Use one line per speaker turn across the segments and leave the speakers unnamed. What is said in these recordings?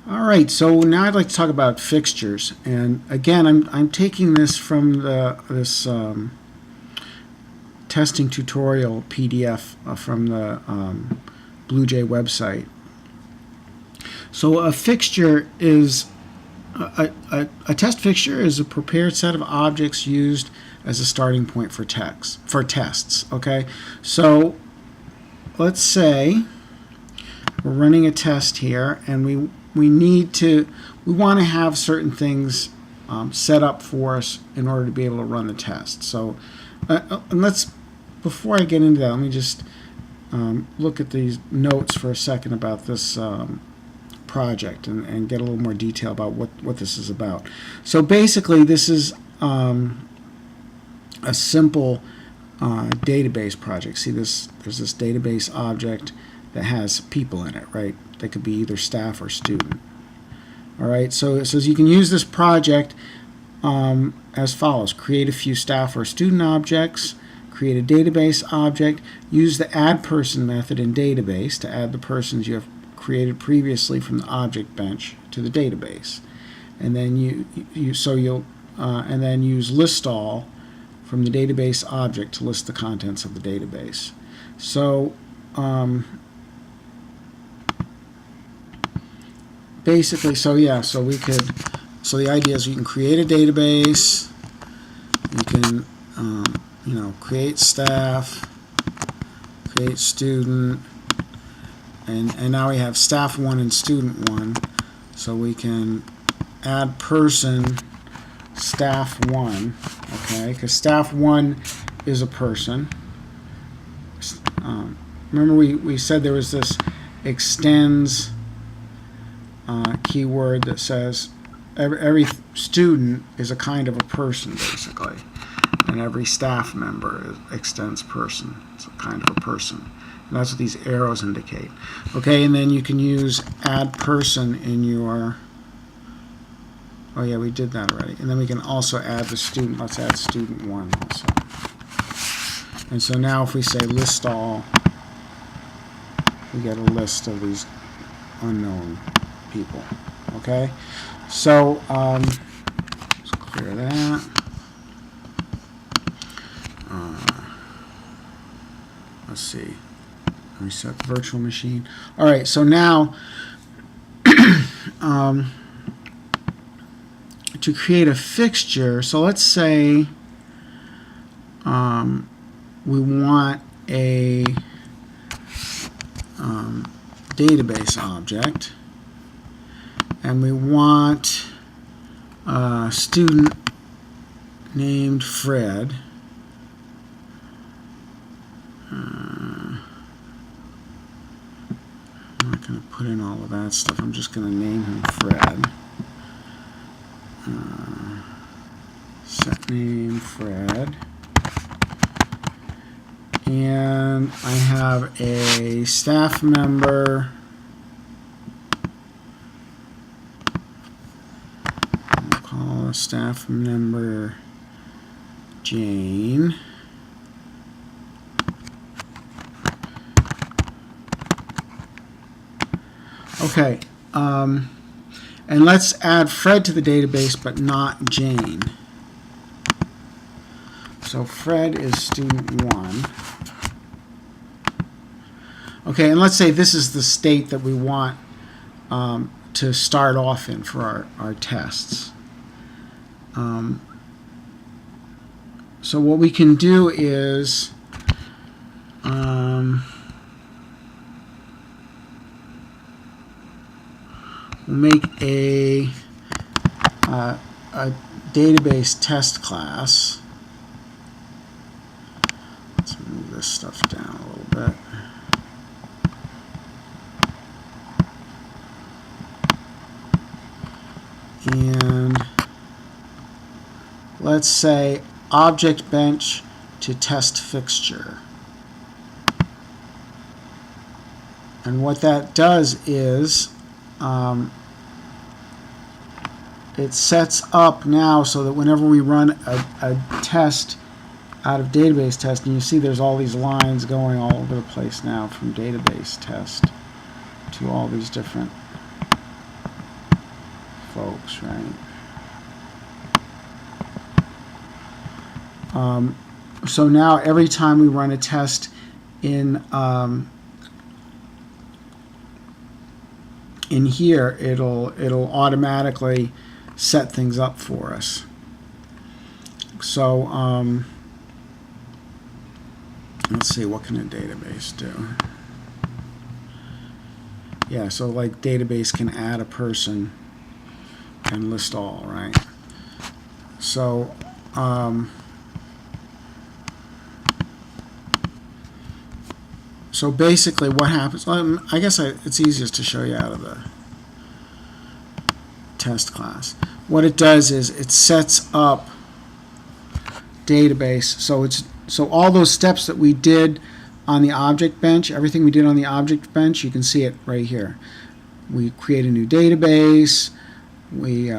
All right, so now I'd like to talk about fixtures, and again, I'm taking this from this testing tutorial PDF from the BlueJ website. So a fixture is a test fixture is a prepared set of objects used as a starting point for tests. Okay, so let's say we're running a test here, and we want to have certain things set up for us in order to be able to run the test. So before I get into that, let me just look at these notes for a second about this project and get a little more detail about what this is about. So basically, this is a simple database project. See this? There's this database object that has people in it, right? They could be either staff or student. All right, so it says you can use this project as follows: create a few staff or student objects, create a database object, use the add person method in database to add the persons you have created previously from the object bench to the database, and then and then use list all from the database object to list the contents of the database. So basically, so the idea is you can create a database, you can create staff, create student, and now we have staff 1 and student 1, so we can add person staff 1, okay, because staff 1 is a person. Remember we said there was this extends keyword that says every student is a kind of a person, basically, and every staff member extends person. It's a kind of a person. And that's what these arrows indicate. Okay, and then you can use add person in your, oh yeah, we did that already. And then we can also add the student. Let's add student 1 also. And so now if we say list all, we get a list of these unknown people. Okay, so let's clear that. Let's see. Reset the virtual machine. All right, so now to create a fixture, so let's say we want a database object, and we want a student named Fred. I'm not going to put in all of that stuff. I'm just going to name him Fred. Set name Fred. And I have a staff member. I'll call a staff member Jane. Okay, and let's add Fred to the database, but not Jane. So Fred is student 1. Okay, and let's say this is the state that we want to start off in for our tests. So what we can do is make a database test class. Let's move this stuff down a little bit. And let's say object bench to test fixture. And what that does is it sets up now so that whenever we run a test out of database test, and you see there's all these lines going all over the place now from database test to all these different folks, right? So now every time we run a test in here, it'll automatically set things up for us. So let's see, what can a database do? Yeah, so like database can add a person and list all, right? So so basically what happens, I guess it's easiest to show you out of the test class. What it does is it sets up database, so all those steps that we did on the object bench, everything we did on the object bench, you can see it right here. We create a new database, we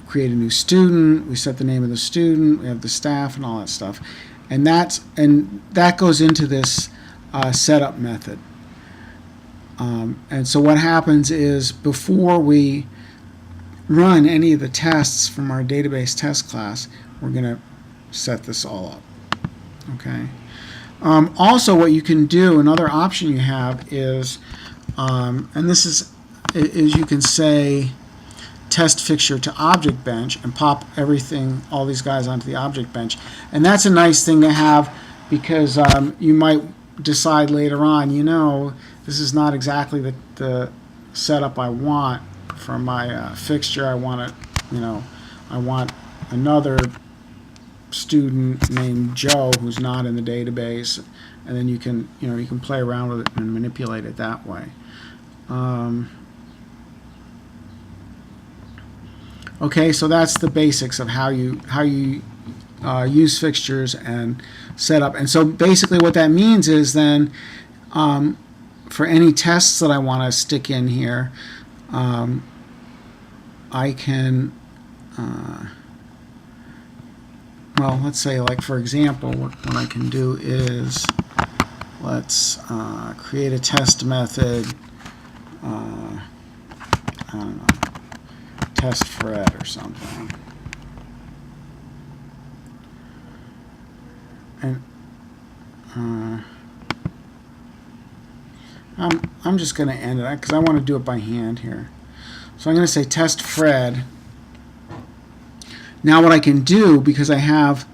create a new student, we set the name of the student, we have the staff and all that stuff, and that goes into this setup method. And so what happens is before we run any of the tests from our database test class, we're going to set this all up. Okay. Also, what you can do, another option you have is, and this is you can say test fixture to object bench and pop everything, all these guys onto the object bench. And that's a nice thing to have because you might decide later on, you know, this is not exactly the setup I want for my fixture. I want it, you know, I want another student named Joe who's not in the database, and then you can play around with it and manipulate it that way. Okay, so that's the basics of how you use fixtures and set up. And so basically what that means is then for any tests that I want to stick in here, I can well, let's say, like, for example, what I can do is let's create a test method, I don't know, test Fred or something. And I'm just going to end it because I want to do it by hand here. So I'm going to say test Fred. Now what I can do, because I have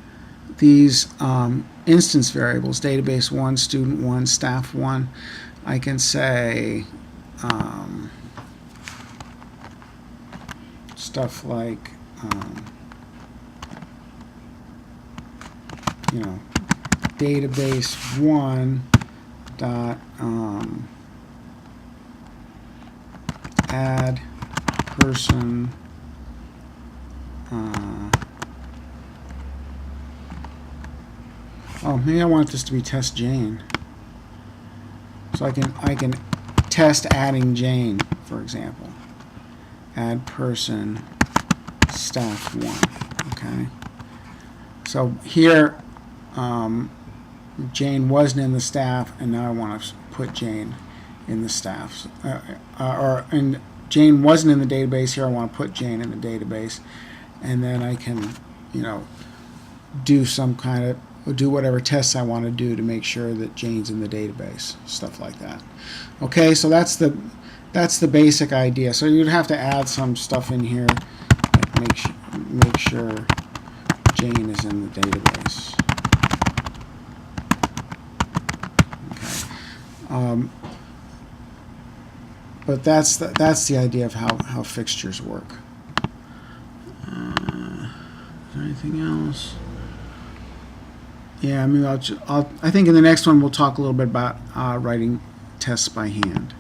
these instance variables, database 1, student 1, staff 1, I can say stuff like, you know, database 1 dot add person oh, maybe I want this to be test Jane. So I can test adding Jane, for example. Add person staff 1. Okay. So here Jane wasn't in the staff, and now I want to put Jane in the staff. And Jane wasn't in the database. Here I want to put Jane in the database, and then I can, you know, do whatever tests I want to do to make sure that Jane's in the database, stuff like that. Okay, so that's the basic idea. So you'd have to add some stuff in here, like make sure Jane is in the database. Okay. But that's the idea of how fixtures work. Is there anything else? Yeah, I mean, I think in the next one we'll talk a little bit about writing tests by hand.